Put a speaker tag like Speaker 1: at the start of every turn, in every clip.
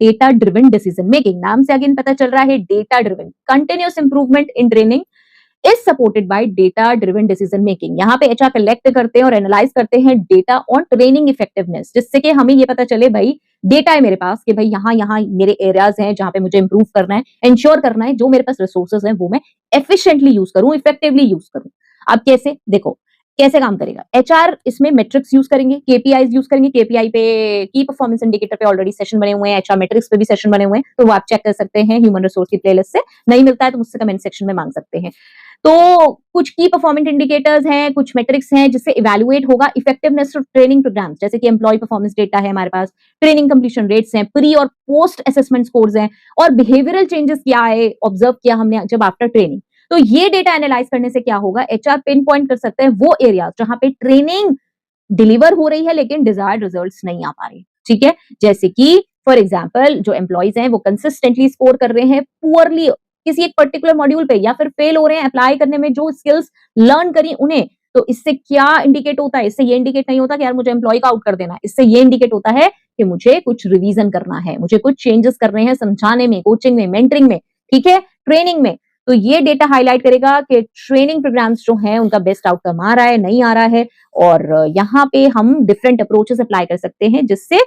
Speaker 1: Data driven decision making. नाम से again पता चल रहा है data driven. Continuous improvement in training is supported by data driven decision making. यहाँ पे एचआर कलेक्ट करते हैं और एनालाइज करते हैं डेटा ऑन ट्रेनिंग इफेक्टिवनेस, जिससे कि हमें ये पता चले भाई डेटा है मेरे पास कि भाई यहाँ यहाँ मेरे एरियाज हैं जहां पे मुझे इंप्रूव करना है, इंश्योर करना है जो मेरे पास रिसोर्सेज हैं वो मैं एफिशिएंटली यूज करूं, इफेक्टिवली यूज करूं। अब कैसे, देखो कैसे काम करेगा एचआर। इसमें मेट्रिक्स यूज करेंगे, केपीआईज यूज करेंगे। केपीआई पे की परफॉर्मेंस इंडिकेटर पे ऑलरेडी सेशन बने हुए हैं, एचआर मेट्रिक्स पे भी सेशन बने हुए हैं, तो वो आप चेक कर सकते हैं ह्यूमन रिसोर्स की प्लेलिस्ट से। नहीं मिलता है तो मुझसे कमेंट सेक्शन में मांग सकते हैं। तो कुछ की परफॉर्मेंस इंडिकेटर्स हैं, कुछ मेट्रिक्स हैं जिससे इवैल्यूएट होगा इफेक्टिवनेस ऑफ ट्रेनिंग प्रोग्राम्स, जैसे कि एम्प्लॉय परफॉर्मेंस डेटा है हमारे पास, ट्रेनिंग कंप्लीशन रेट्स हैं, प्री और पोस्ट असेसमेंट स्कोर्स हैं, और बिहेवियरल चेंजेस क्या है ऑब्जर्व किया हमने जब आफ्टर ट्रेनिंग। तो ये डेटा एनालाइज करने से क्या होगा, एचआर पिन पॉइंट कर सकते हैं वो एरियाज जहां पे ट्रेनिंग डिलीवर हो रही है लेकिन डिजायर्ड रिजल्ट्स नहीं आ पा रहे। ठीक है, जैसे कि फॉर एग्जांपल जो एम्प्लॉइज हैं वो कंसिस्टेंटली स्कोर कर रहे हैं पुअरली किसी एक पर्टिकुलर मॉड्यूल पे, या फिर फेल हो रहे हैं अप्लाई करने में जो स्किल्स लर्न करी उन्हें। तो इससे क्या इंडिकेट होता है, इससे ये इंडिकेट नहीं होता कि यार मुझे एम्प्लॉय का आउट कर देना है, इससे ये इंडिकेट होता है कि मुझे कुछ रिवीजन करना है, मुझे कुछ चेंजेस करने हैं समझाने में, कोचिंग में, मेंटरिंग में, ठीक है, ट्रेनिंग में। तो ये डेटा हाईलाइट करेगा कि ट्रेनिंग प्रोग्राम्स जो हैं उनका बेस्ट आउटकम आ रहा है, नहीं आ रहा है, और यहाँ पे हम डिफरेंट अप्रोचेस अप्लाई कर सकते हैं जिससे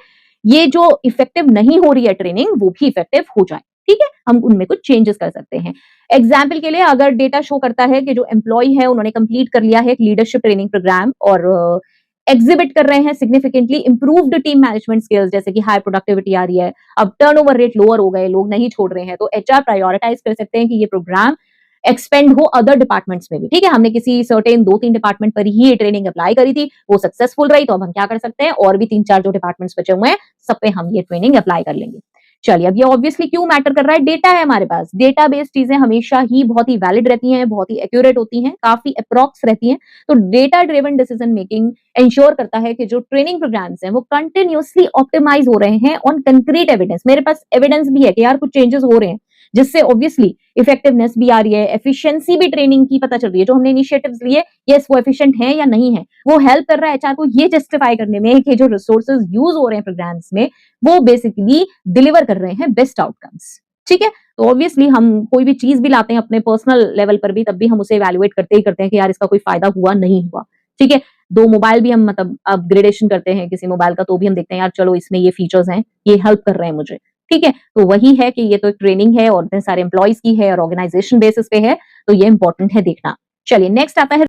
Speaker 1: ये जो इफेक्टिव नहीं हो रही है ट्रेनिंग वो भी इफेक्टिव हो जाए। ठीक है, हम उनमें कुछ चेंजेस कर सकते हैं। एग्जाम्पल के लिए अगर डेटा शो करता है कि जो एम्प्लॉय है उन्होंने कंप्लीट कर लिया है एक लीडरशिप ट्रेनिंग प्रोग्राम और एग्जिबिट कर रहे हैं significantly improved team management skills, जैसे कि हाई प्रोडक्टिविटी आ रही है, अब टर्नओवर रेट लोअर हो गए, लोग नहीं छोड़ रहे हैं, तो एचआर प्रायोरिटाइज कर सकते हैं कि ये प्रोग्राम एक्सपेंड हो अदर डिपार्टमेंट्स में भी। ठीक है, हमने किसी सर्टेन 2-3 डिपार्टमेंट पर ही ये ट्रेनिंग अप्लाई करी थी, वो सक्सेसफुल रही, तो अब हम क्या कर सकते हैं, और भी 3-4 जो डिपार्टमेंट्स बचे हुए हैं सब पे हम ये ट्रेनिंग अप्लाई कर लेंगे। चलिए, अब ये ऑब्वियसली क्यों मैटर कर रहा है, डेटा है हमारे पास, डेटा बेस्ड चीजें हमेशा ही बहुत ही वैलिड रहती हैं, बहुत ही एक्यूरेट होती हैं, काफी अप्रॉक्स रहती हैं। तो data driven decision making ensure करता है कि जो ट्रेनिंग प्रोग्राम्स हैं वो कंटिन्यूअसली ऑप्टिमाइज हो रहे हैं ऑन कंक्रीट एविडेंस। मेरे पास एविडेंस भी है कि यार कुछ चेंजेस हो रहे हैं जिससे ऑब्वियसली इफेक्टिवनेस भी आ रही है, एफिशिएंसी भी ट्रेनिंग की पता चल रही है, जो हमने इनिशिएटिव्स लिए यस वो एफिशिएंट है या नहीं है, वो हेल्प कर रहा है एचआर को ये जस्टिफाई करने में कि जो रिसोर्सेज यूज हो रहे हैं प्रोग्राम्स में वो बेसिकली डिलीवर कर रहे हैं बेस्ट आउटकम्स। ठीक है, तो ऑब्वियसली हम कोई भी चीज भी लाते हैं अपने पर्सनल लेवल पर भी, तब भी हम उसे इवैल्यूएट करते ही करते हैं कि यार इसका कोई फायदा हुआ नहीं हुआ। ठीक है, 2 मोबाइल भी हम मतलब अपग्रेडेशन करते हैं किसी मोबाइल का, तो भी हम देखते हैं यार चलो इसमें ये फीचर्स हैं, ये हेल्प कर रहे हैं मुझे। ठीक है, तो वही है कि ये तो एक ट्रेनिंग है और इतने सारे एम्प्लॉइज की है और ऑर्गेनाइजेशन बेसिस पे है, तो ये इंपॉर्टेंट है देखना। चलिए नेक्स्ट आता है